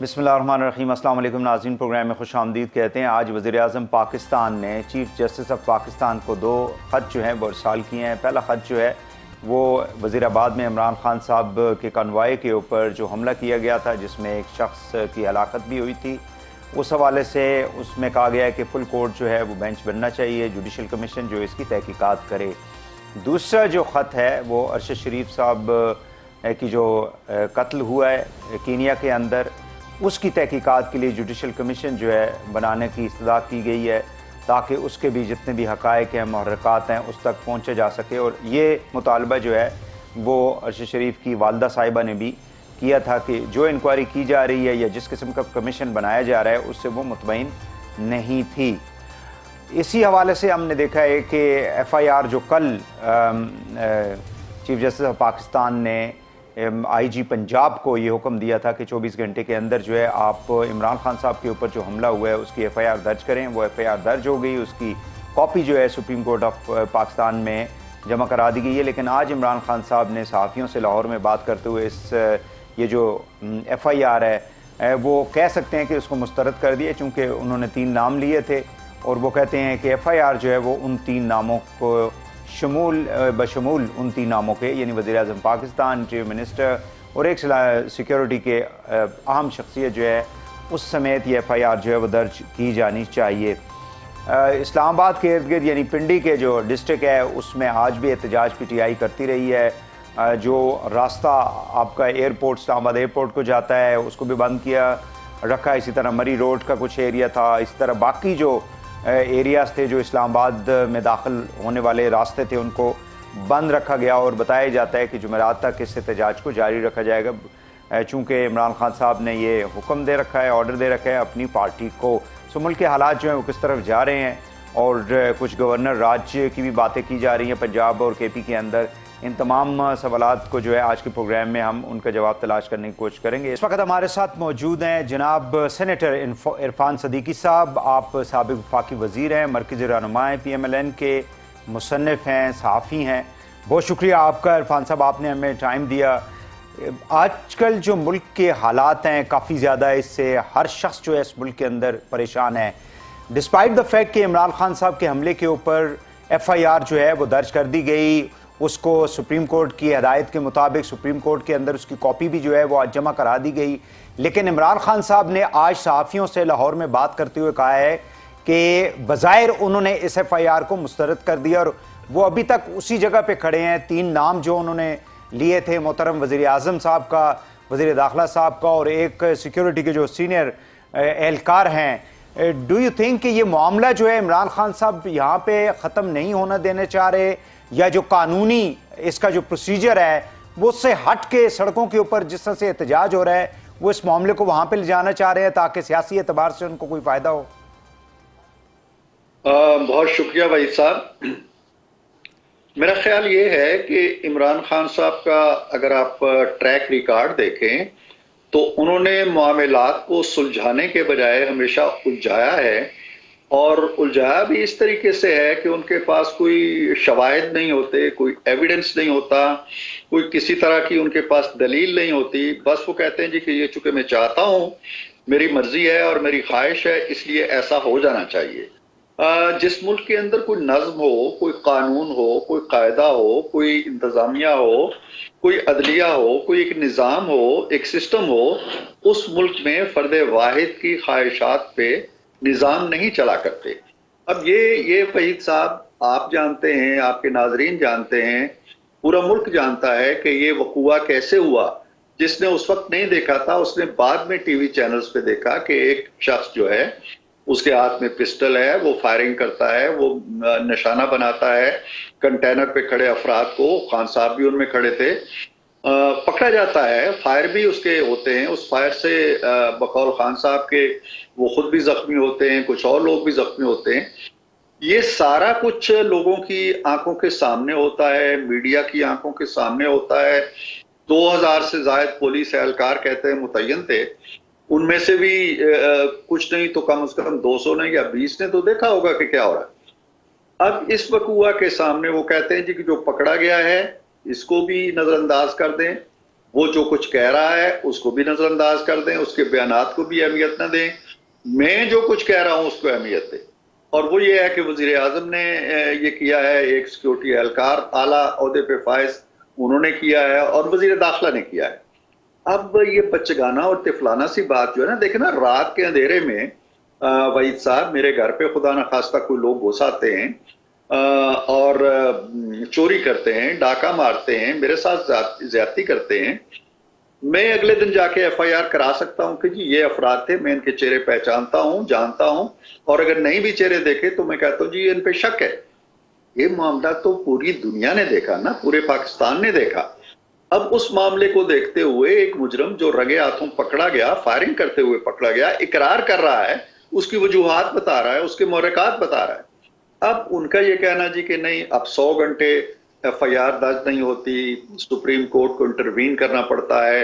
بسم اللہ الرحمن الرحیم۔ السلام علیکم ناظرین، پروگرام میں خوش آمدید کہتے ہیں۔ آج وزیر اعظم پاکستان نے چیف جسٹس آف پاکستان کو 2 خط جو ہیں وہ ارسال کیے ہیں۔ پہلا خط جو ہے وہ وزیر آباد میں عمران خان صاحب کے کنوائے کے اوپر جو حملہ کیا گیا تھا، جس میں ایک شخص کی ہلاکت بھی ہوئی تھی، اس حوالے سے اس میں کہا گیا ہے کہ فل کورٹ جو ہے وہ بینچ بننا چاہیے، جوڈیشل کمیشن جو اس کی تحقیقات کرے۔ دوسرا جو خط ہے وہ ارشد شریف صاحب کی جو قتل ہوا ہے کینیا کے اندر، اس کی تحقیقات کے لیے جوڈیشل کمیشن جو ہے بنانے کی استدعا کی گئی ہے، تاکہ اس کے بھی جتنے بھی حقائق ہیں، محرکات ہیں، اس تک پہنچا جا سکے۔ اور یہ مطالبہ جو ہے وہ ارشد شریف کی والدہ صاحبہ نے بھی کیا تھا کہ جو انکوائری کی جا رہی ہے یا جس قسم کا کمیشن بنایا جا رہا ہے اس سے وہ مطمئن نہیں تھی۔ اسی حوالے سے ہم نے دیکھا ہے کہ ایف آئی آر جو کل چیف جسٹس آف پاکستان نے آئی جی پنجاب کو یہ حکم دیا تھا کہ 24 گھنٹے کے اندر جو ہے آپ عمران خان صاحب کے اوپر جو حملہ ہوا ہے اس کی ایف آئی آر درج کریں، وہ ایف آئی آر درج ہو گئی، اس کی کاپی جو ہے سپریم کورٹ آف پاکستان میں جمع کرا دی گئی ہے۔ لیکن آج عمران خان صاحب نے صحافیوں سے لاہور میں بات کرتے ہوئے یہ جو ایف آئی آر ہے وہ کہہ سکتے ہیں کہ اس کو مسترد کر دیا، چونکہ انہوں نے 3 نام لیے تھے، اور وہ کہتے ہیں کہ ایف آئی آر جو ہے وہ ان 3 ناموں کو بشمول ان 3 ناموں کے، یعنی وزیر اعظم پاکستان، چیف منسٹر اور ایک سیکیورٹی کے اہم شخصیت جو ہے، اس سمیت یہ ایف آئی آر جو ہے وہ درج کی جانی چاہیے۔ اسلام آباد کے ارد گرد یعنی پنڈی کے جو ڈسٹرکٹ ہے اس میں آج بھی احتجاج پی ٹی آئی کرتی رہی ہے۔ جو راستہ آپ کا ایئرپورٹ اسلام آباد ایئرپورٹ کو جاتا ہے اس کو بھی بند کیا رکھا، اسی طرح مری روڈ کا کچھ ایریا تھا، اسی طرح باقی جو ایریاز تھے جو اسلام آباد میں داخل ہونے والے راستے تھے ان کو بند رکھا گیا، اور بتایا جاتا ہے کہ جمعرات تک اس احتجاج کو جاری رکھا جائے گا، چونکہ عمران خان صاحب نے یہ حکم دے رکھا ہے، آرڈر دے رکھا ہے اپنی پارٹی کو۔ سو ملک کے حالات جو ہیں وہ کس طرف جا رہے ہیں، اور کچھ گورنر راج کی بھی باتیں کی جا رہی ہیں پنجاب اور کے پی کے اندر، ان تمام سوالات کو جو ہے آج کے پروگرام میں ہم ان کا جواب تلاش کرنے کی کوشش کریں گے۔ اس وقت ہمارے ساتھ موجود ہیں جناب سینیٹر عرفان صدیقی صاحب۔ آپ سابق وفاقی وزیر ہیں، مرکزی رہنما ہیں، پی ایم ایل این کے مصنف ہیں، صحافی ہیں۔ بہت شکریہ آپ کا عرفان صاحب، آپ نے ہمیں ٹائم دیا۔ آج کل جو ملک کے حالات ہیں کافی زیادہ اس سے ہر شخص جو ہے اس ملک کے اندر پریشان ہے، ڈسپائٹ دا فیکٹ کہ عمران خان صاحب کے حملے کے اوپر ایف آئی آر جو ہے وہ درج کر دی گئی، اس کو سپریم کورٹ کی ہدایت کے مطابق سپریم کورٹ کے اندر اس کی کاپی بھی جو ہے وہ آج جمع کرا دی گئی، لیکن عمران خان صاحب نے آج صحافیوں سے لاہور میں بات کرتے ہوئے کہا ہے کہ بظاہر انہوں نے اس ایف آئی آر کو مسترد کر دیا، اور وہ ابھی تک اسی جگہ پہ کھڑے ہیں۔ 3 نام جو انہوں نے لیے تھے، محترم وزیر اعظم صاحب کا، وزیر داخلہ صاحب کا، اور ایک سیکیورٹی کے جو سینئر اہلکار ہیں۔ ڈو یو تھنک کہ یہ معاملہ جو ہے عمران خان صاحب یہاں پہ ختم نہیں ہونا دینے چاہ رہے، یا جو قانونی اس کا جو پروسیجر ہے وہ اس سے ہٹ کے سڑکوں کے اوپر جس طرح سے احتجاج ہو رہا ہے وہ اس معاملے کو وہاں پہ لے جانا چاہ رہے ہیں تاکہ سیاسی اعتبار سے ان کو کوئی فائدہ ہو؟ بہت شکریہ بھائی صاحب۔ میرا خیال یہ ہے کہ عمران خان صاحب کا اگر آپ ٹریک ریکارڈ دیکھیں تو انہوں نے معاملات کو سلجھانے کے بجائے ہمیشہ الجھایا ہے، اور الجھایا بھی اس طریقے سے ہے کہ ان کے پاس کوئی شواہد نہیں ہوتے، کوئی ایویڈنس نہیں ہوتا، کوئی کسی طرح کی ان کے پاس دلیل نہیں ہوتی، بس وہ کہتے ہیں جی کہ یہ چونکہ میں چاہتا ہوں، میری مرضی ہے اور میری خواہش ہے، اس لیے ایسا ہو جانا چاہیے۔ جس ملک کے اندر کوئی نظم ہو، کوئی قانون ہو، کوئی قاعدہ ہو، کوئی انتظامیہ ہو، کوئی عدلیہ ہو، کوئی ایک نظام ہو، ایک سسٹم ہو، اس ملک میں فرد واحد کی خواہشات پہ نظام نہیں چلا کرتے۔ اب یہ وحید صاحب آپ جانتے ہیں، آپ کے ناظرین جانتے ہیں، پورا ملک جانتا ہے کہ یہ وقوعہ کیسے ہوا۔ جس نے اس وقت نہیں دیکھا تھا اس نے بعد میں ٹی وی چینلز پہ دیکھا کہ ایک شخص جو ہے اس کے ہاتھ میں پسٹل ہے، وہ فائرنگ کرتا ہے، وہ نشانہ بناتا ہے کنٹینر پہ کھڑے افراد کو، خان صاحب بھی ان میں کھڑے تھے، پکڑا جاتا ہے، فائر بھی اس کے ہوتے ہیں، اس فائر سے بقول خان صاحب کے وہ خود بھی زخمی ہوتے ہیں، کچھ اور لوگ بھی زخمی ہوتے ہیں۔ یہ سارا کچھ لوگوں کی آنکھوں کے سامنے ہوتا ہے، میڈیا کی آنکھوں کے سامنے ہوتا ہے۔ 2000 سے زائد پولیس اہلکار کہتے ہیں متعین تھے، ان میں سے بھی کچھ نہیں تو کم از کم 200 نے یا 20 نے تو دیکھا ہوگا کہ کیا ہو رہا ہے۔ اب اس وقوعہ کے سامنے وہ کہتے ہیں جی کہ جو پکڑا گیا ہے اس کو بھی نظر انداز کر دیں، وہ جو کچھ کہہ رہا ہے اس کو بھی نظر انداز کر دیں، اس کے بیانات کو بھی اہمیت نہ دیں، میں جو کچھ کہہ رہا ہوں اس کو اہمیت دیں۔ اور وہ یہ ہے کہ وزیر اعظم نے یہ کیا ہے، ایک سیکورٹی اہلکار اعلیٰ عہدے پہ فائز انہوں نے کیا ہے، اور وزیر داخلہ نے کیا ہے۔ اب یہ بچگانہ اور طفلانہ سی بات جو ہے نا، دیکھیں نا، رات کے اندھیرے میں وحید صاحب میرے گھر پہ خدا نخواستہ کوئی لوگ گھس آتے ہیں اور چوری کرتے ہیں، ڈاکہ مارتے ہیں، میرے ساتھ زیادتی کرتے ہیں، میں اگلے دن جا کے ایف آئی آر کرا سکتا ہوں کہ جی یہ افراد تھے، میں ان کے چہرے پہچانتا ہوں، جانتا ہوں، اور اگر نہیں بھی چہرے دیکھے تو میں کہتا ہوں جی ان پہ شک ہے۔ یہ معاملہ تو پوری دنیا نے دیکھا نا، پورے پاکستان نے دیکھا۔ اب اس معاملے کو دیکھتے ہوئے ایک مجرم جو رگے ہاتھوں پکڑا گیا، فائرنگ کرتے ہوئے پکڑا گیا، اقرار کر رہا ہے، اس کی وجوہات بتا رہا ہے، اس کے محرکات بتا رہا ہے۔ اب ان کا یہ کہنا جی کہ نہیں، اب 100 گھنٹے ایف آئی آر درج نہیں ہوتی، سپریم کورٹ کو انٹروین کرنا پڑتا ہے،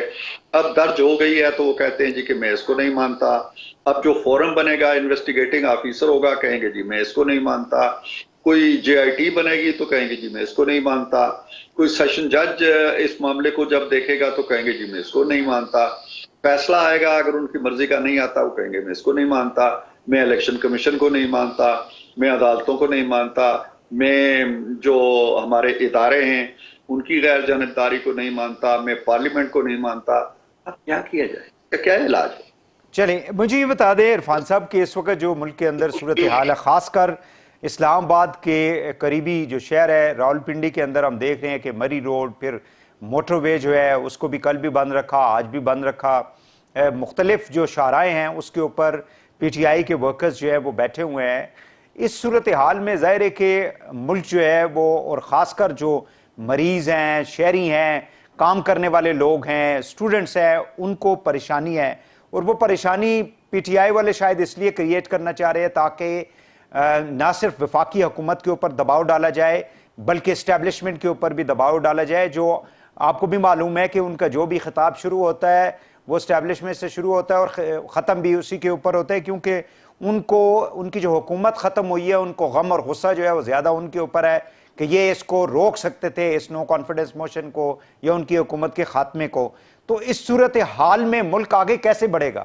اب درج ہو گئی ہے تو وہ کہتے ہیں جی کہ میں اس کو نہیں مانتا۔ اب جو فورم بنے گا، انویسٹیگیٹنگ آفیسر ہوگا، کہیں گے جی میں اس کو نہیں مانتا۔ کوئی جے آئی ٹی بنے گی تو کہیں گے جی میں اس کو نہیں مانتا۔ کوئی سیشن جج اس معاملے کو جب دیکھے گا تو کہیں گے جی میں اس کو نہیں مانتا۔ فیصلہ آئے گا، اگر ان کی مرضی کا نہیں آتا، وہ کہیں گے میں اس کو نہیں مانتا، میں الیکشن کمیشن کو نہیں مانتا، میں عدالتوں کو نہیں مانتا، میں جو ہمارے ادارے ہیں ان کی غیر جانبداری کو نہیں مانتا، میں پارلیمنٹ کو نہیں مانتا۔ اب کیا کیا جائے، کیا علاج ہے؟ چلیں مجھے یہ بتا دیں عرفان صاحب کہ اس وقت جو ملک کے اندر صورتحال ہے، خاص کر اسلام آباد کے قریبی جو شہر ہے راولپنڈی کے اندر، ہم دیکھ رہے ہیں کہ مری روڈ، پھر موٹر وے جو ہے اس کو بھی کل بھی بند رکھا، آج بھی بند رکھا، مختلف جو شاہراہیں ہیں اس کے اوپر پی ٹی آئی کے ورکرز جو ہے وہ بیٹھے ہوئے ہیں۔ اس صورتحال میں ظاہر ہے کہ ملک جو ہے وہ، اور خاص کر جو مریض ہیں، شہری ہیں، کام کرنے والے لوگ ہیں، اسٹوڈنٹس ہیں، ان کو پریشانی ہے، اور وہ پریشانی پی ٹی آئی والے شاید اس لیے کریٹ کرنا چاہ رہے ہیں تاکہ نہ صرف وفاقی حکومت کے اوپر دباؤ ڈالا جائے بلکہ اسٹیبلشمنٹ کے اوپر بھی دباؤ ڈالا جائے، جو آپ کو بھی معلوم ہے کہ ان کا جو بھی خطاب شروع ہوتا ہے وہ اسٹیبلشمنٹ سے شروع ہوتا ہے اور ختم بھی اسی کے اوپر ہوتا ہے، کیونکہ ان کو ان کی جو حکومت ختم ہوئی ہے ان کو غم اور غصہ جو ہے وہ زیادہ ان کے اوپر ہے کہ یہ اس کو روک سکتے تھے، اس نو کانفیڈنس موشن کو یا ان کی حکومت کے خاتمے کو۔ تو اس صورتحال میں ملک آگے کیسے بڑھے گا؟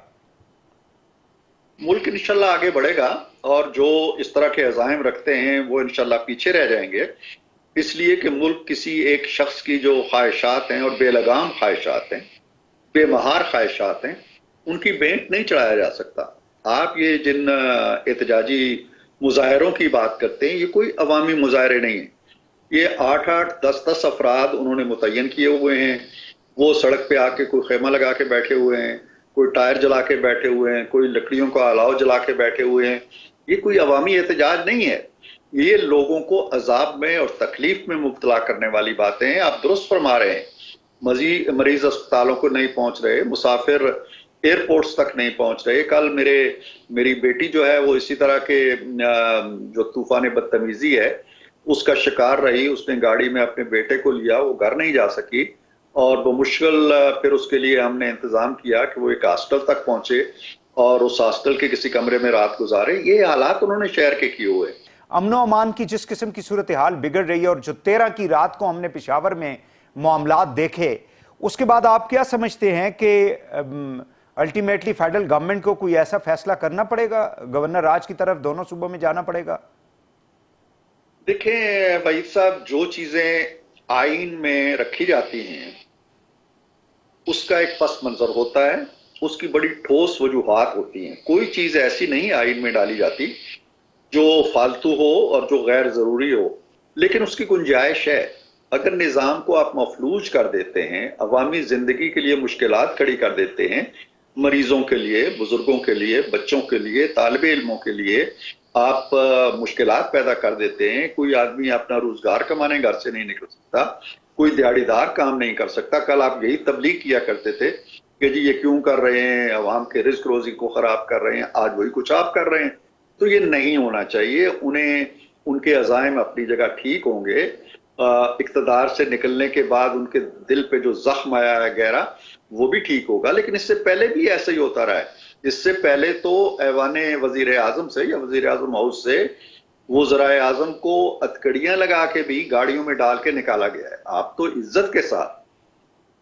ملک انشاءاللہ آگے بڑھے گا، اور جو اس طرح کے عزائم رکھتے ہیں وہ انشاءاللہ پیچھے رہ جائیں گے، اس لیے کہ ملک کسی ایک شخص کی جو خواہشات ہیں، اور بے لگام خواہشات ہیں، بے مہار خواہشات ہیں، ان کی بینٹ نہیں چڑھایا جا سکتا۔ آپ یہ جن احتجاجی مظاہروں کی بات کرتے ہیں، یہ کوئی عوامی مظاہرے نہیں ہیں، یہ 8-8 10-10 افراد انہوں نے متعین کیے ہوئے ہیں، وہ سڑک پہ آ کے کوئی خیمہ لگا کے بیٹھے ہوئے ہیں، کوئی ٹائر جلا کے بیٹھے ہوئے ہیں، کوئی لکڑیوں کا الاؤ جلا کے بیٹھے ہوئے ہیں۔ یہ کوئی عوامی احتجاج نہیں ہے، یہ لوگوں کو عذاب میں اور تکلیف میں مبتلا کرنے والی باتیں ہیں۔ آپ درست فرما رہے ہیں، مریض اسپتالوں کو نہیں پہنچ رہے، مسافر ایئرپورٹس تک نہیں پہنچ رہے۔ کل میری بیٹی جو ہے وہ اسی طرح کے جو طوفان بدتمیزی ہے اس کا شکار رہی، اس نے گاڑی میں اپنے بیٹے کو لیا، وہ گھر نہیں جا سکی، اور بمشکل پھر اس کے لیے ہم نے انتظام کیا کہ وہ ایک ہاسٹل تک پہنچے اور اس ہاسٹل کے کسی کمرے میں رات گزارے۔ یہ حالات انہوں نے شہر کے کیے ہوئے۔ امن و امان کی جس قسم کی صورتحال بگڑ رہی ہے، اور جو 13 کی رات کو ہم نے پشاور میں معاملات دیکھے، اس کے بعد آپ کیا سمجھتے ہیں کہ الٹیمیٹلی فیڈرل گورنمنٹ کو کوئی ایسا فیصلہ کرنا پڑے گا، گورنر راج کی طرف دونوں صوبوں میں جانا پڑے گا؟ دیکھیں وحید صاحب، جو چیزیں آئین میں رکھی جاتی ہیں اس کا ایک پس منظر ہوتا ہے، اس کی بڑی ٹھوس وجوہات ہوتی ہیں۔ کوئی چیز ایسی نہیں آئین میں ڈالی جاتی جو فالتو ہو اور جو غیر ضروری ہو، لیکن اس کی گنجائش ہے۔ اگر نظام کو آپ مفلوج کر دیتے ہیں، عوامی زندگی کے لیے مشکلات کھڑی کر دیتے ہیں، مریضوں کے لیے، بزرگوں کے لیے، بچوں کے لیے، طالب علموں کے لیے آپ مشکلات پیدا کر دیتے ہیں، کوئی آدمی اپنا روزگار کمانے گھر سے نہیں نکل سکتا، کوئی دیہڑی دار کام نہیں کر سکتا۔ کل آپ یہی تبلیغ کیا کرتے تھے کہ جی یہ کیوں کر رہے ہیں، عوام کے رزق روزی کو خراب کر رہے ہیں، آج وہی کچھ آپ کر رہے ہیں۔ تو یہ نہیں ہونا چاہیے۔ انہیں ان کے عزائم اپنی جگہ ٹھیک ہوں گے، اقتدار سے نکلنے کے بعد ان کے دل پہ جو زخم آیا ہے گہرا وہ بھی ٹھیک ہوگا، لیکن اس سے پہلے بھی ایسا ہی ہوتا رہا ہے۔ اس سے پہلے تو ایوان وزیر اعظم سے یا وزیر اعظم ہاؤس سے وزراء اعظم کو ہتھکڑیاں لگا کے بھی گاڑیوں میں ڈال کے نکالا گیا ہے۔ آپ تو عزت کے ساتھ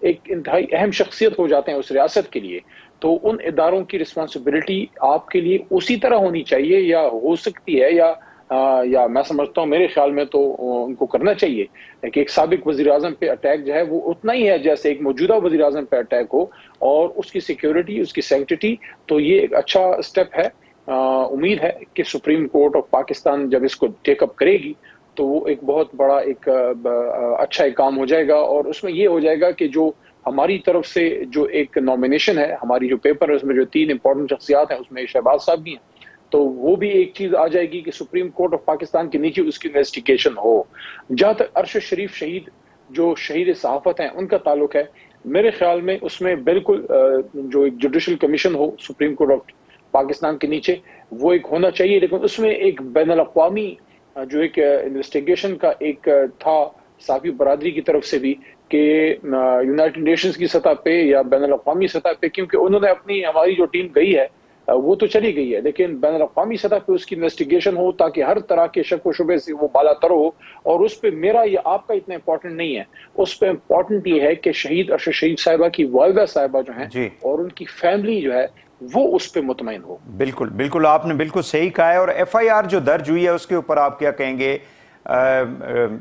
ایک انتہائی اہم شخصیت ہو جاتے ہیں اس ریاست کے لیے، تو ان اداروں کی رسپانسبلٹی آپ کے لیے اسی طرح ہونی چاہیے یا ہو سکتی ہے، یا میں سمجھتا ہوں میرے خیال میں تو ان کو کرنا چاہیے کہ ایک سابق وزیر اعظم پہ اٹیک جو ہے وہ اتنا ہی ہے جیسے ایک موجودہ وزیر اعظم پہ اٹیک ہو، اور اس کی سیکیورٹی، اس کی سینکٹیٹی. تو یہ ایک اچھا سٹیپ ہے. امید ہے کہ سپریم کورٹ آف پاکستان جب اس کو ٹیک اپ کرے گی تو وہ ایک بہت بڑا ایک اچھا ایک کام ہو جائے گا، اور اس میں یہ ہو جائے گا کہ جو ہماری طرف سے جو ایک نامینیشن ہے، ہماری جو پیپر ہے اس میں جو 3 امپورٹنٹ شخصیات ہیں اس میں شہباز صاحب بھی ہیں، تو وہ بھی ایک چیز آ جائے گی کہ سپریم کورٹ آف پاکستان کے نیچے اس کی انویسٹیگیشن ہو. جہاں تک ارشد شریف شہید جو شہید صحافت ہیں ان کا تعلق ہے، میرے خیال میں اس میں بالکل جو ایک judicial commission who supreme court of Pakistan کے نیچے وہ ایک ہونا چاہیے، لیکن اس میں ایک بین الاقوامی جو ایک انویسٹیگیشن کا ایک تھا صحافی برادری کی طرف سے بھی کہ یونائٹڈ نیشنز کی سطح پہ یا بین الاقوامی سطح پہ، کیونکہ انہوں نے اپنی ہماری جو ٹیم گئی ہے وہ تو چلی گئی ہے، لیکن بین الاقوامی سطح پہ اس کی انویسٹیگیشن ہو تاکہ ہر طرح کے شک و شبے سے وہ بالا تر ہو. اور اس پہ میرا یا آپ کا اتنا امپورٹنٹ نہیں ہے، اس پہ امپورٹنٹ یہ ہے کہ شہید ارشد شریف صاحبہ کی والدہ صاحبہ جو ہیں جی اور ان کی فیملی جو ہے وہ اس پہ مطمئن ہو. بالکل بالکل، آپ نے بالکل صحیح کہا ہے. اور ایف آئی آر جو درج ہوئی ہے اس کے اوپر آپ کیا کہیں گے؟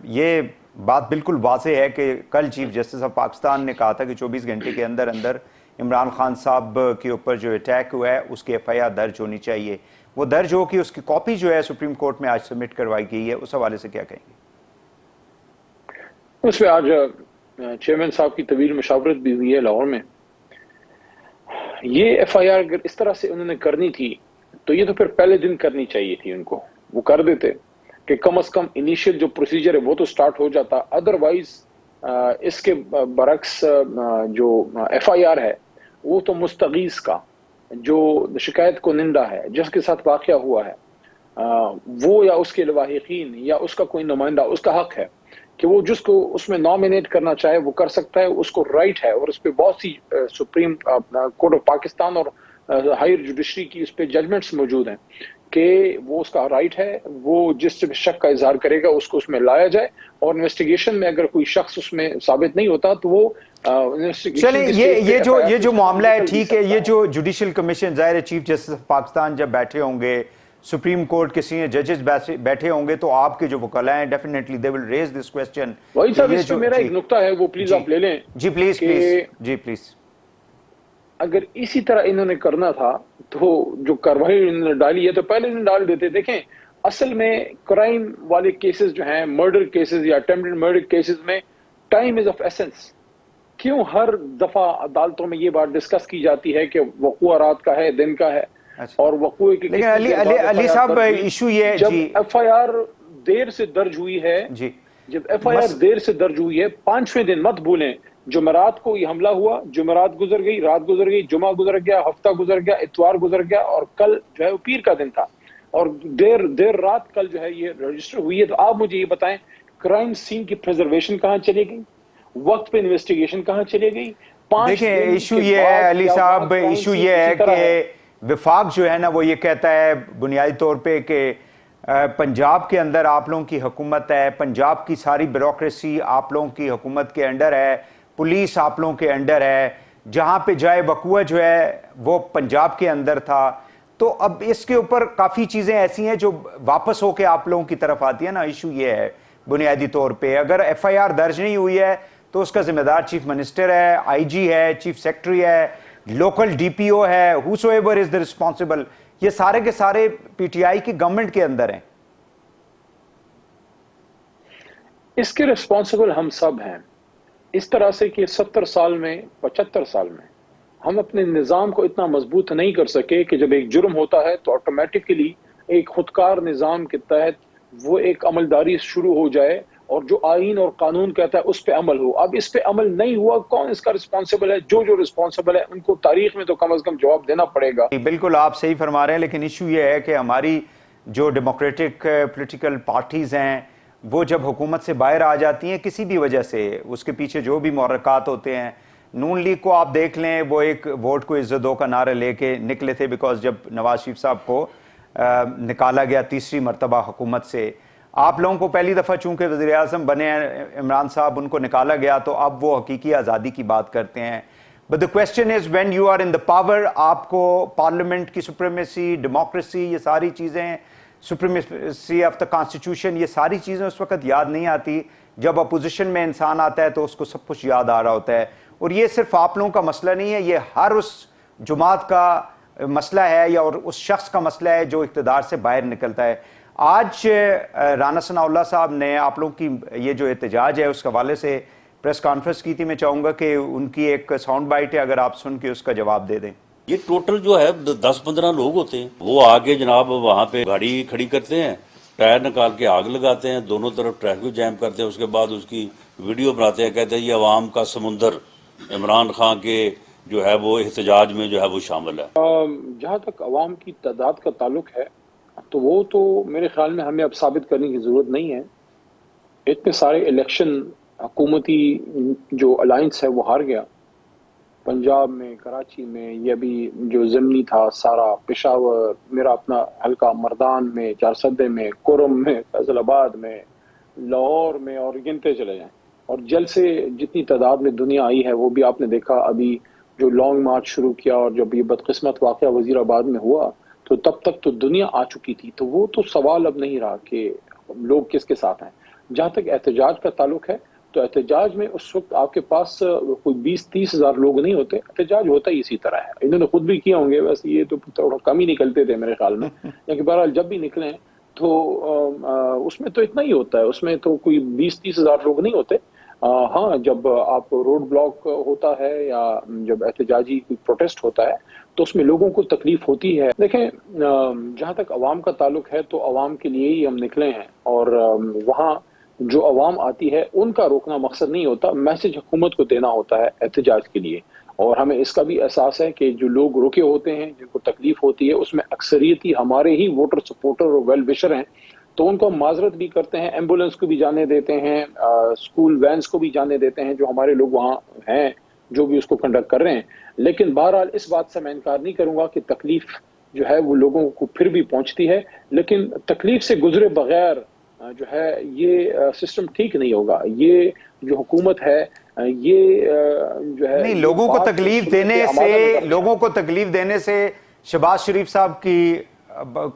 یہ بات بالکل واضح ہے کہ کل چیف جسٹس آف پاکستان نے کہا تھا کہ 24 گھنٹے کے اندر اندر عمران خان صاحب کے اوپر جو اٹیک ہوا ہے اس کی ایف آئی آر درج ہونی چاہیے. وہ درج ہو کہ اس کی کاپی جو ہے سپریم کورٹ میں آج سبمٹ کروائی گئی ہے، اس حوالے سے کیا کہیں گے؟ اس میں آج چیئرمین صاحب کی طویل مشاورت بھی ہوئی ہے لاہور میں. یہ ایف آئی آر اگر اس طرح سے انہوں نے کرنی تھی تو یہ تو پھر پہلے دن کرنی چاہیے تھی، ان کو وہ کر دیتے کہ کم از کم انیشیل جو پروسیجر ہے وہ تو سٹارٹ ہو جاتا. ادروائز اس کے برعکس جو ایف آئی آر ہے وہ تو مستغیث کا جو شکایت کنندہ ہے جس کے ساتھ واقعہ ہوا ہے وہ یا اس کے لواحقین یا اس کا کوئی نمائندہ، اس کا حق ہے کہ وہ جس کو اس میں نامینیٹ کرنا چاہے وہ کر سکتا ہے، اس کو رائٹ ہے. اور اس پہ بہت سی سپریم کورٹ آف پاکستان اور ہائر جوڈیشری کی اس پہ ججمنٹس موجود ہیں کہ وہ اس کا رائٹ ہے، وہ جس شک کا اظہار کرے گا اس کو اس میں لایا جائے، اور انویسٹیگیشن میں اگر کوئی شخص اس میں ثابت نہیں ہوتا تو وہ چلیں یہ جو معاملہ ہے ٹھیک ہے. یہ جو جوڈیشل کمیشن، ظاہر ہے چیف جسٹس آف پاکستان جب بیٹھے ہوں گے، سپریم کورٹ کے سینئر ججز بیٹھے ہوں گے، تو آپ کے جو وکلاء ہیں definitely they will raise this question. وہی صاحب اس پہ میرا ایک نقطہ ہے وہ پلیز آپ لے لیں. جی پلیز پلیز جی پلیز. اگر اسی طرح انہوں نے کرنا تھا تو جو کاروائی انہوں نے ڈالی ہے تو پہلے انہوں نے ڈال دیتے. دیکھیں اصل میں کرائم والے کیسز جو ہیں، مرڈر کیسز یا اٹیمپٹڈ مرڈر کیسز میں ٹائم از آف ایسنس. کیوں ہر دفعہ عدالتوں میں یہ بات ڈسکس کی جاتی ہے کہ وقوع رات کا ہے، دن کا ہے، اور وقوع کی لیکن علی صاحب ایشو یہ جب ایف آئی آر دیر سے درج ہوئی ہے، جب ایف آئی آر دیر سے درج ہوئی ہے 5ویں دن مت بھولیں، جمعرات کو یہ حملہ ہوا، جمعرات گزر گئی، رات گزر گئی، جمعہ گزر گیا، ہفتہ گزر گیا، اتوار گزر گیا، اور کل جو ہے وہ پیر کا دن تھا، اور دیر رات کل جو ہے یہ رجسٹر ہوئی ہے. تو آپ مجھے یہ بتائیں کرائم سین کی پریزرویشن کہاں چلے گئی، وقت پہ انویسٹیگیشن کہاں چلے گئی؟ دیکھیں ایشو یہ ہے علی صاحب، ایشو یہ ہے کہ وفاق جو ہے نا وہ یہ کہتا ہے بنیادی طور پہ کہ پنجاب کے اندر آپ لوگوں کی حکومت ہے، پنجاب کی ساری بیوروکریسی آپ لوگوں کی حکومت کے انڈر ہے، پولیس آپ لوگوں کے انڈر ہے، جہاں پہ جائے وقوع جو ہے وہ پنجاب کے اندر تھا. تو اب اس کے اوپر کافی چیزیں ایسی ہیں جو واپس ہو کے آپ لوگوں کی طرف آتی ہیں نا. ایشو یہ ہے بنیادی طور پہ اگر ایف آئی آر درج نہیں ہوئی ہے تو اس کا ذمہ دار چیف منسٹر ہے، آئی جی ہے، چیف سیکرٹری ہے، لوکل ڈی پی او ہے، ہوسو ایور از دا ریسپانسبل. یہ سارے کے سارے پی ٹی آئی کی گورنمنٹ کے اندر ہیں. اس کے ریسپانسبل ہم سب ہیں، اس طرح سے کہ 70 سال میں 75 سال میں ہم اپنے نظام کو اتنا مضبوط نہیں کر سکے کہ جب ایک جرم ہوتا ہے تو آٹومیٹکلی ایک خودکار نظام کے تحت وہ ایک عملداری شروع ہو جائے اور جو آئین اور قانون کہتا ہے اس پہ عمل ہو. اب اس پہ عمل نہیں ہوا، کون اس کا رسپانسبل ہے؟ جو رسپانسبل ہے ان کو تاریخ میں تو کم از کم جواب دینا پڑے گا. بالکل آپ صحیح فرما رہے ہیں، لیکن ایشو یہ ہے کہ ہماری جو ڈیموکریٹک پولیٹیکل پارٹیز ہیں وہ جب حکومت سے باہر آ جاتی ہیں کسی بھی وجہ سے، اس کے پیچھے جو بھی محرکات ہوتے ہیں، نون لیگ کو آپ دیکھ لیں، وہ ایک ووٹ کو عزت دو کا نعرہ لے کے نکلے تھے بیکاز جب نواز شریف صاحب کو نکالا گیا تیسری مرتبہ حکومت سے، آپ لوگوں کو پہلی دفعہ چونکہ وزیر اعظم بنے ہیں عمران صاحب، ان کو نکالا گیا تو اب وہ حقیقی آزادی کی بات کرتے ہیں. But the question is when you are in the power, آپ کو پارلیمنٹ کی سپریمیسی، ڈیموکریسی، یہ ساری چیزیں، سپریمیسی آف دا کانسٹیٹیوشن، یہ ساری چیزیں اس وقت یاد نہیں آتی. جب اپوزیشن میں انسان آتا ہے تو اس کو سب کچھ یاد آ رہا ہوتا ہے. اور یہ صرف آپ لوگوں کا مسئلہ نہیں ہے، یہ ہر اس جماعت کا مسئلہ ہے یا اور اس شخص کا مسئلہ ہے جو اقتدار سے باہر نکلتا ہے. آج رانا ثناء اللہ صاحب نے آپ لوگوں کی یہ جو احتجاج ہے اس حوالے سے پریس کانفرنس کی تھی. میں چاہوں گا کہ ان کی ایک ساؤنڈ بائٹ ہے، اگر آپ سن کے اس کا جواب دے دیں. یہ ٹوٹل جو ہے 10-15 لوگ ہوتے ہیں، وہ آگے جناب وہاں پہ گاڑی کھڑی کرتے ہیں، ٹائر نکال کے آگ لگاتے ہیں، دونوں طرف ٹریفک جیم کرتے ہیں، اس کے بعد اس کی ویڈیو بناتے ہیں، کہتے ہیں یہ عوام کا سمندر عمران خان کے جو ہے وہ احتجاج میں جو ہے وہ شامل ہے. جہاں تک عوام کی تعداد کا تعلق ہے تو وہ تو میرے خیال میں ہمیں اب ثابت کرنے کی ضرورت نہیں ہے. اتنے سارے الیکشن حکومتی جو الائنس ہے وہ ہار گیا، پنجاب میں، کراچی میں، یہ ابھی جو ضمنی تھا سارا، پشاور، میرا اپنا حلقہ مردان میں، چارسدے میں، کورم میں، فیصل آباد میں، لاہور میں، اور گنتے چلے جائیں. اور جلد سے جتنی تعداد میں دنیا آئی ہے وہ بھی آپ نے دیکھا. ابھی جو لانگ مارچ شروع کیا اور جب یہ بدقسمت واقعہ وزیر آباد میں ہوا تو تب تک تو دنیا آ چکی تھی. تو وہ تو سوال اب نہیں رہا کہ لوگ کس کے ساتھ ہیں. جہاں تک احتجاج کا تعلق ہے تو احتجاج میں اس وقت آپ کے پاس کوئی 20-30 ہزار لوگ نہیں ہوتے. احتجاج ہوتا ہی اسی طرح ہے. انہوں نے خود بھی کیا ہوں گے، ویسے یہ تو تھوڑا کم ہی نکلتے تھے میرے خیال میں، لیکن بہرحال جب بھی نکلیں تو اس میں تو اتنا ہی ہوتا ہے، اس میں تو کوئی 20-30 ہزار لوگ نہیں ہوتے. ہاں، جب آپ روڈ بلاک ہوتا ہے یا جب احتجاجی کوئی پروٹیسٹ ہوتا ہے تو اس میں لوگوں کو تکلیف ہوتی ہے. دیکھیں، جہاں تک عوام کا تعلق ہے تو عوام کے لیے ہی ہم نکلے ہیں، اور وہاں جو عوام آتی ہے ان کا روکنا مقصد نہیں ہوتا، میسج حکومت کو دینا ہوتا ہے احتجاج کے لیے. اور ہمیں اس کا بھی احساس ہے کہ جو لوگ روکے ہوتے ہیں، جن کو تکلیف ہوتی ہے، اس میں اکثریتی ہمارے ہی ووٹر سپورٹر اور ویل وشر ہیں. تو ان کو ہم معذرت بھی کرتے ہیں، ایمبولینس کو بھی جانے دیتے ہیں، اسکول وینس کو بھی جانے دیتے ہیں، جو ہمارے لوگ وہاں ہیں جو بھی اس کو کنڈکٹ کر رہے ہیں. لیکن بہرحال اس بات سے میں انکار نہیں کروں گا کہ تکلیف جو ہے وہ لوگوں کو پھر بھی پہنچتی ہے، لیکن تکلیف سے گزرے بغیر جو ہے یہ سسٹم ٹھیک نہیں ہوگا. یہ جو حکومت ہے یہ جو ہے نہیں، لوگوں کو تکلیف دینے سے شہباز شریف صاحب کی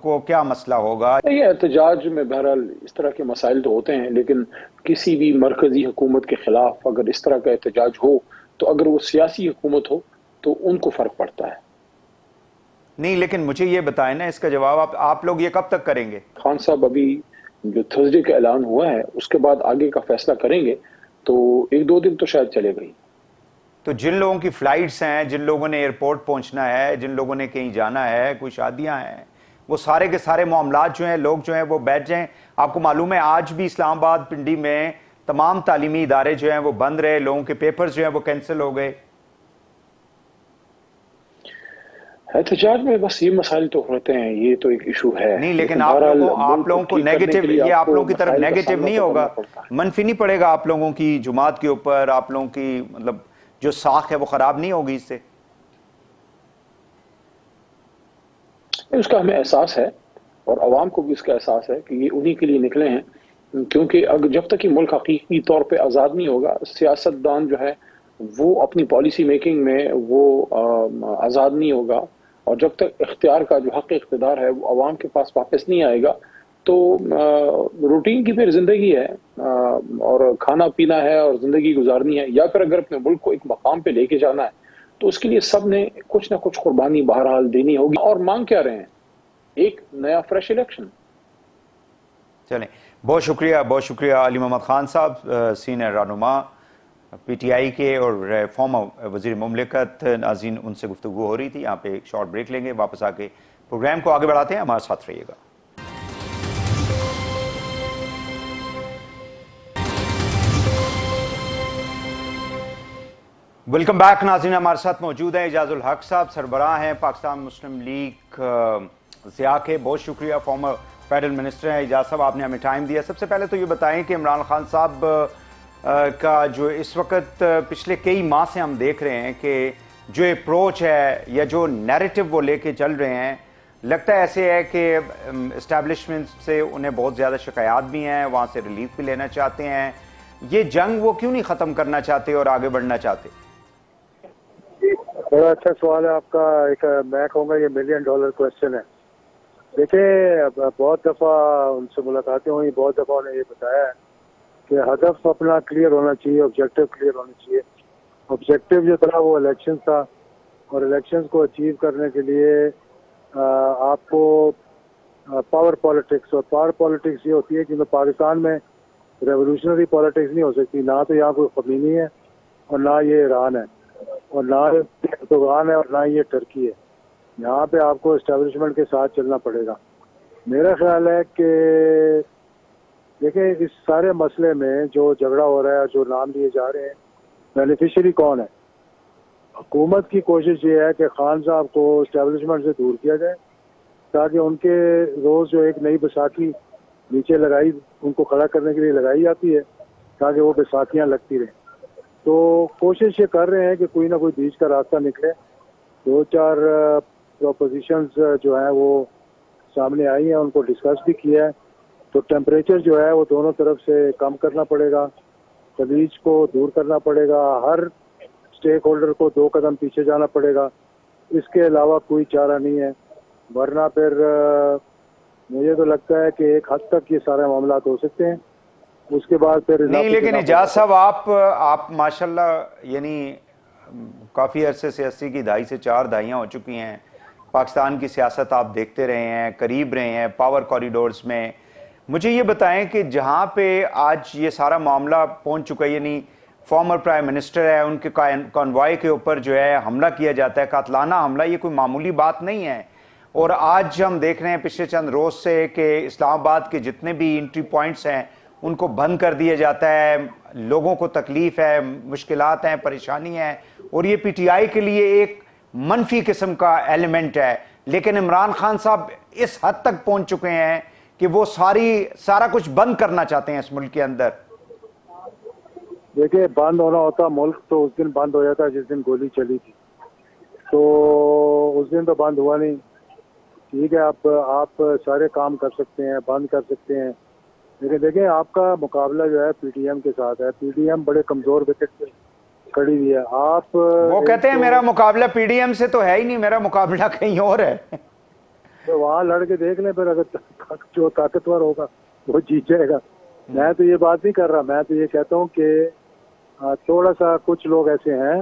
کو کیا مسئلہ ہوگا؟ یہ احتجاج میں بہرحال اس طرح کے مسائل تو ہوتے ہیں، لیکن کسی بھی مرکزی حکومت کے خلاف اگر اس طرح کا احتجاج ہو تو اگر وہ سیاسی حکومت ہو تو ان کو فرق پڑتا ہے. نہیں، لیکن مجھے یہ بتائیں نا، اس کا جواب آپ لوگ یہ کب تک کریں گے؟ خان صاحب ابھی جو تھرسڈے کا اعلان ہوا ہے اس کے بعد آگے کا فیصلہ کریں گے، تو 1-2 دن تو شاید چلے گئی. تو جن لوگوں کی فلائٹس ہیں، جن لوگوں نے ایئرپورٹ پہنچنا ہے، جن لوگوں نے کہیں جانا ہے، کوئی شادیاں ہیں، وہ سارے کے سارے معاملات جو ہیں، لوگ جو ہیں وہ بیٹھ جائیں. آپ کو معلوم ہے آج بھی اسلام آباد، پنڈی میں تمام تعلیمی ادارے جو ہیں وہ بند رہے، لوگوں کے پیپرز جو ہیں وہ کینسل ہو گئے. احتجاج میں بس یہ مسائل تو ہوتے ہیں، یہ تو ایک ایشو ہے. نہیں، لیکن آپ لوگوں کو نیگیٹو، یہ آپ لوگوں کی طرف نیگیٹو نہیں ہوگا، منفی نہیں پڑے گا آپ لوگوں کی جماعت کے اوپر، آپ لوگوں کی مطلب جو ساکھ ہے وہ خراب نہیں ہوگی اس سے؟ اس کا ہمیں احساس ہے اور عوام کو بھی اس کا احساس ہے کہ یہ انہی کے لیے نکلے ہیں، کیونکہ اگر جب تک یہ ملک حقیقی طور پہ آزاد نہیں ہوگا، سیاستدان جو ہے وہ اپنی پالیسی میکنگ میں وہ آزاد نہیں ہوگا، اور جب تک اختیار کا جو حق اقتدار ہے وہ عوام کے پاس واپس نہیں آئے گا تو روٹین کی پھر زندگی ہے، اور کھانا پینا ہے اور زندگی گزارنی ہے، یا پھر اگر اپنے ملک کو ایک مقام پہ لے کے جانا ہے تو اس کے لیے سب نے کچھ نہ کچھ قربانی بہرحال دینی ہوگی. اور مانگ کیا رہے ہیں؟ ایک نیا فریش الیکشن. چلیں، بہت شکریہ علی محمد خان صاحب، سینئر رہنما پی ٹی آئی کے اور فارمر وزیر مملکت. ناظرین، ان سے گفتگو ہو رہی تھی. یہاں پہ ایک شارٹ بریک لیں گے، واپس آ کے پروگرام کو آگے بڑھاتے ہیں. ہمارے ساتھ رہیے گا. Welcome back. ناظرین، ہمارے ساتھ موجود ہیں اعجاز الحق صاحب، سربراہ ہیں پاکستان مسلم لیگ ضیاء کے. بہت شکریہ، فارمر فیڈرل منسٹر ہیں. اعجاز صاحب، آپ نے ہمیں ٹائم دیا. سب سے پہلے تو یہ بتائیں کہ عمران خان صاحب کا جو اس وقت پچھلے کئی ماہ سے ہم دیکھ رہے ہیں کہ جو اپروچ ہے یا جو نیریٹو وہ لے کے چل رہے ہیں، لگتا ہے ایسے ہے کہ اسٹیبلشمنٹ سے انہیں بہت زیادہ شکایات بھی ہیں, وہاں سے ریلیف بھی لینا چاہتے ہیں. یہ جنگ وہ کیوں نہیں ختم کرنا چاہتے اور آگے بڑھنا چاہتے؟ بڑا اچھا سوال ہے آپ کا. ایک میں کہوں گا یہ $1 ملین کوشچن ہے. دیکھیں بہت دفعہ ان سے ملاقاتیں ہوئی, بہت دفعہ انہیں یہ بتایا ہے کہ ہدف اپنا کلیئر ہونا چاہیے, آبجیکٹو کلیئر ہونا چاہیے. آبجیکٹو جو تھا وہ الیکشن تھا, اور الیکشنز کو اچیو کرنے کے لیے آپ کو پاور پالیٹکس, اور پاور پالیٹکس یہ ہوتی ہے کہ پاکستان میں ریولوشنری پالیٹکس نہیں ہو سکتی. نہ تو یہاں کوئی خمینی ہے, اور نہ یہ ایران ہے, اور نہ اردوغان ہے, اور نہ یہ ٹرکی ہے. یہاں پہ آپ کو اسٹیبلشمنٹ کے ساتھ چلنا پڑے گا. میرا خیال ہے کہ دیکھیں اس سارے مسئلے میں جو جھگڑا ہو رہا ہے, جو نام لیے جا رہے ہیں, بینیفیشری کون ہے؟ حکومت کی کوشش یہ ہے کہ خان صاحب کو اسٹیبلشمنٹ سے دور کیا جائے, تاکہ ان کے روز جو ایک نئی بیساکھی نیچے لگائی, ان کو کھڑا کرنے کے لیے لگائی جاتی ہے, تاکہ وہ بیساکھیاں لگتی رہیں. تو کوشش یہ کر رہے ہیں کہ کوئی نہ کوئی بیچ کا راستہ نکلے. 2-4 پروپوزیشنز جو ہیں وہ سامنے آئی ہیں, ان کو ڈسکس بھی کیا ہے. تو ٹیمپریچر جو ہے وہ دونوں طرف سے کم کرنا پڑے گا, تبیج کو دور کرنا پڑے گا, ہر اسٹیک ہولڈر کو 2 قدم پیچھے جانا پڑے گا. اس کے علاوہ کوئی چارہ نہیں ہے, ورنہ پھر مجھے تو لگتا ہے کہ ایک حد تک یہ سارے معاملات ہو سکتے ہیں. اس کے بعد پھر نہیں, لیکن اعجاز صاحب آپ ماشاءاللہ یعنی کافی عرصے سے 80 کی دہائی سے 4 دہائیاں ہو چکی ہیں, پاکستان کی سیاست آپ دیکھتے رہے ہیں, قریب رہے ہیں پاور کوریڈورز میں. مجھے یہ بتائیں کہ جہاں پہ آج یہ سارا معاملہ پہنچ چکا ہے, یعنی فارمر پرائم منسٹر ہے, ان کے کانوائے کے اوپر جو ہے حملہ کیا جاتا ہے, قاتلانہ حملہ, یہ کوئی معمولی بات نہیں ہے. اور آج ہم دیکھ رہے ہیں پچھلے چند روز سے کہ اسلام آباد کے جتنے بھی انٹری پوائنٹس ہیں ان کو بند کر دیا جاتا ہے. لوگوں کو تکلیف ہے, مشکلات ہیں, پریشانی ہے, اور یہ پی ٹی آئی کے لیے ایک منفی قسم کا ایلیمنٹ ہے. لیکن عمران خان صاحب اس حد تک پہنچ چکے ہیں کہ وہ سارا کچھ بند کرنا چاہتے ہیں اس ملک کے اندر. دیکھیں بند ہونا ہوتا ملک تو اس دن بند ہو جاتا جس دن گولی چلی تھی, تو اس دن تو بند ہوا نہیں. ٹھیک ہے, آپ سارے کام کر سکتے ہیں, بند کر سکتے ہیں, لیکن دیکھیں آپ کا مقابلہ جو ہے پی ٹی ایم کے ساتھ ہے. پی ٹی ایم بڑے کمزور وکٹ پہ کھڑی ہوئی ہے. آپ وہ کہتے ہیں میرا مقابلہ پی ڈی ایم سے تو ہے ہی نہیں, میرا مقابلہ کہیں اور ہے. تو وہاں لڑ کے دیکھ لیں, پھر اگر جو طاقتور ہوگا وہ جیت جائے گا. میں تو یہ بات نہیں کر رہا, میں تو یہ کہتا ہوں کہ تھوڑا سا کچھ لوگ ایسے ہیں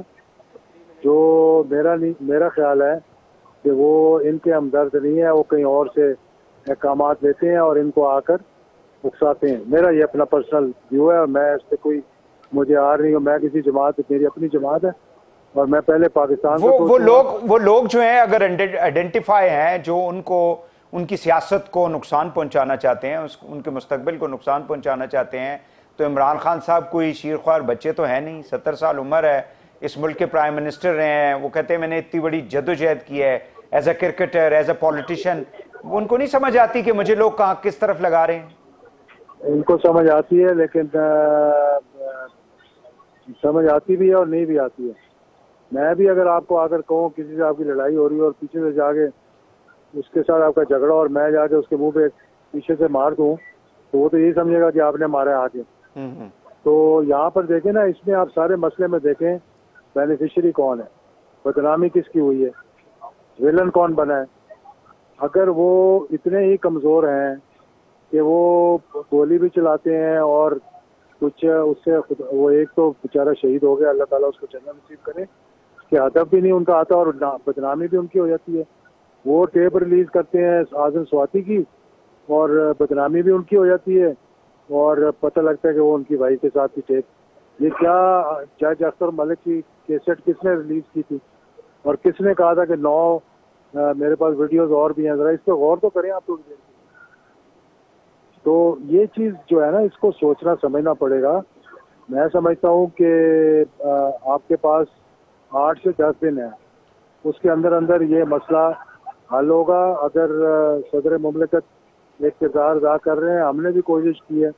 جو میرا خیال ہے کہ وہ ان کے ہمدرد نہیں ہے, وہ کہیں اور سے احکامات لیتے ہیں اور ان کو آ کر اکساتے ہیں. میرا یہ اپنا پرسنل ویو ہے, اور میں اس سے کوئی مجھے آر نہیں ہوں. میں کسی جماعت, میری اپنی جماعت ہے, اور میں پہلے پاکستان وہ لوگ جو ہیں اگر آئیڈینٹیفائی ہیں جو ان کی سیاست کو نقصان پہنچانا چاہتے ہیں, ان کے مستقبل کو نقصان پہنچانا چاہتے ہیں, تو عمران خان صاحب کوئی شیرخوار بچے تو ہیں نہیں. 70 سال عمر ہے, اس ملک کے پرائم منسٹر رہے ہیں. وہ کہتے ہیں میں نے اتنی بڑی جدوجہد کی ہے as a cricketer, as a politician. ان کو نہیں سمجھ آتی کہ مجھے لوگ کہاں کس طرف لگا رہے ہیں؟ ان کو سمجھ آتی ہے, لیکن سمجھ آتی بھی ہے اور نہیں بھی آتی ہے. میں بھی اگر آپ کو آ کر کہوں کسی سے آپ کی لڑائی ہو رہی ہے اور پیچھے سے جا کے اس کے ساتھ آپ کا جھگڑا, اور میں جا کے اس کے منہ پہ پیچھے سے مار دوں, تو وہ تو یہی سمجھے گا کہ آپ نے مارا آ کے. تو یہاں پر دیکھیں نا, اس میں آپ سارے مسئلے میں دیکھیں بینیفیشری کون ہے, بدنامی کس کی ہوئی ہے, ویلن کون بنا ہے. اگر وہ اتنے ہی کمزور ہیں کہ وہ گولی بھی چلاتے ہیں اور کچھ اس سے وہ ایک تو بیچارہ شہید ہو گیا, اللہ تعالیٰ اس کو جنت نصیب کرے, کہ ہدف بھی نہیں ان کا آتا, اور بدنامی بھی ان کی ہو جاتی ہے. وہ ٹیپ ریلیز کرتے ہیں آزم سواتی کی, اور بدنامی بھی ان کی ہو جاتی ہے, اور پتہ لگتا ہے کہ وہ ان کی بھائی کے ساتھ بھی ٹیپ. یہ کیا جج اختر ملک کی کیسٹ کس نے ریلیز کی تھی, اور کس نے کہا تھا کہ 9 میرے پاس ویڈیوز اور بھی ہیں, ذرا اس پہ غور تو کریں آپ تھوڑی دیر. تو یہ چیز جو ہے نا, اس کو سوچنا سمجھنا پڑے گا. میں سمجھتا ہوں کہ آپ کے پاس 8 سے 10 دن ہے, اس کے اندر یہ مسئلہ حل ہوگا. اگر صدر مملکت ایک کردار ادا کر رہے ہیں, ہم نے بھی کوشش کی ہے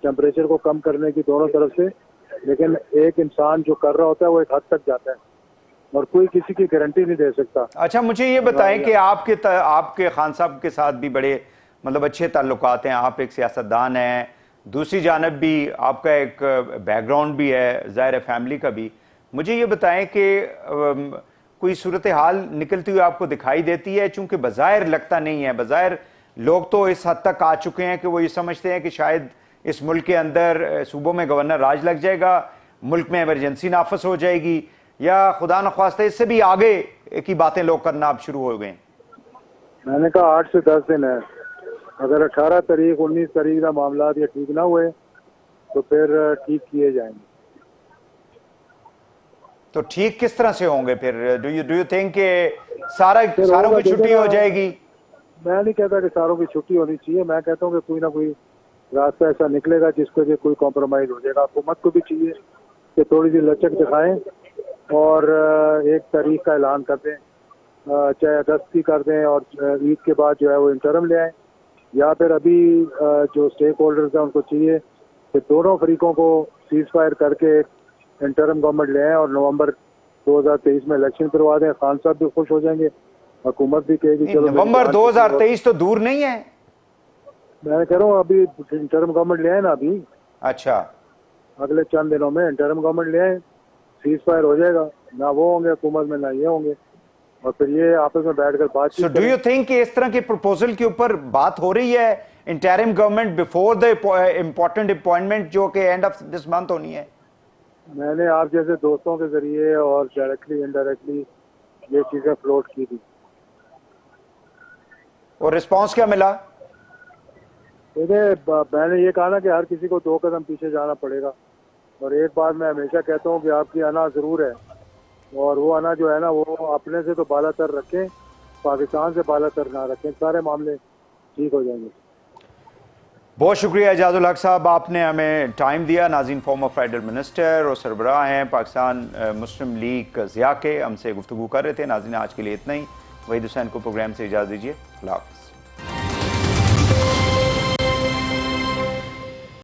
ٹیمپریچر کو کم کرنے کی دونوں طرف سے, لیکن ایک انسان جو کر رہا ہوتا ہے وہ ایک حد تک جاتا ہے. اور کوئی کسی کی گارنٹی نہیں دے سکتا. اچھا مجھے یہ بتائیں کہ آپ کے خان صاحب کے ساتھ بھی بڑے مطلب اچھے تعلقات ہیں، آپ ایک سیاستدان ہیں، دوسری جانب بھی آپ کا ایک بیک گراؤنڈ بھی ہے ظاہر ہے فیملی کا بھی. مجھے یہ بتائیں کہ کوئی صورتحال نکلتی ہوئی آپ کو دکھائی دیتی ہے؟ چونکہ بظاہر لگتا نہیں ہے، بظاہر لوگ تو اس حد تک آ چکے ہیں کہ وہ یہ سمجھتے ہیں کہ شاید اس ملک کے اندر صوبوں میں گورنر راج لگ جائے گا، ملک میں ایمرجنسی نافذ ہو جائے گی، یا خدا نخواستہ اس سے بھی آگے کی باتیں لوگ کرنا اب شروع ہو گئے ہیں. میں نے کہا 8 سے 10 دن ہے. اگر 18 تاریخ 19 تاریخ کا معاملات یہ ٹھیک نہ ہوئے تو پھر ٹھیک کیے جائیں گے. تو ٹھیک کس طرح سے ہوں گے پھر؟ ڈو یو تھنک کہ ساروں کی چھٹی ہو جائے گی؟ میں نہیں کہتا کہ ساروں کی چھٹی ہونی چاہیے، میں کہتا ہوں کہ کوئی نہ کوئی راستہ ایسا نکلے گا جس کو کوئی کمپرومائز ہو جائے گا. حکومت کو بھی چاہیے کہ تھوڑی سی لچک دکھائیں اور 1 تاریخ کا اعلان کر دیں، چاہے اگست کی کر دیں، اور عید کے بعد جو ہے وہ انٹرم لے آئیں. یا پھر ابھی جو اسٹیک ہولڈرز ہیں ان کو چاہیے کہ دونوں فریقوں کو سیز فائر کر کے ایک انٹرم گورنمنٹ لے آئیں اور نومبر 2023 میں الیکشن کروا دیں. خان صاحب بھی خوش ہو جائیں گے، حکومت بھی کہے گی چلو. نومبر 2023 تو دور نہیں ہے. میں کہہ رہا ہوں ابھی انٹرم گورنمنٹ لے آئیں نا، ابھی اچھا اگلے چند دنوں میں انٹرم گورنمنٹ لے آئیں، سیز فائر ہو جائے گا، نہ وہ ہوں گے حکومت میں نہ یہ ہوں گے، اور پھر یہ آپس میں بیٹھ کر بات سو ڈو یو تھنک کہ اس طرح کے پروپوزل کے اوپر بات ہو رہی ہے interim government before the important appointment جو کہ اینڈ آف دس منتھ ہونی ہے؟ میں نے آپ جیسے دوستوں کے ذریعے اور ڈائریکٹلی انڈائریکٹلی یہ چیزیں فلوٹ کی تھی. اور رسپانس کیا ملا؟ دیکھیں میں نے یہ کہا نا کہ ہر کسی کو 2 قدم پیچھے جانا پڑے گا، اور ایک بات میں ہمیشہ کہتا ہوں کہ آپ کی انا ضرور ہے، اور وہ انا جو ہے نا وہ اپنے سے تو بالا تر رکھیں، پاکستان سے بالا تر نہ رکھیں، سارے معاملے ٹھیک ہو جائیں گے. بہت شکریہ اعجاز الحق صاحب، آپ نے ہمیں ٹائم دیا. ناظرین، فارمر فیڈرل منسٹر اور سربراہ ہیں پاکستان مسلم لیگ ضیاء کے، ہم سے گفتگو کر رہے تھے. ناظرین آج کے لیے اتنا ہی. وحید حسین کو پروگرام سے اجازت دیجیے. اللہ حافظ.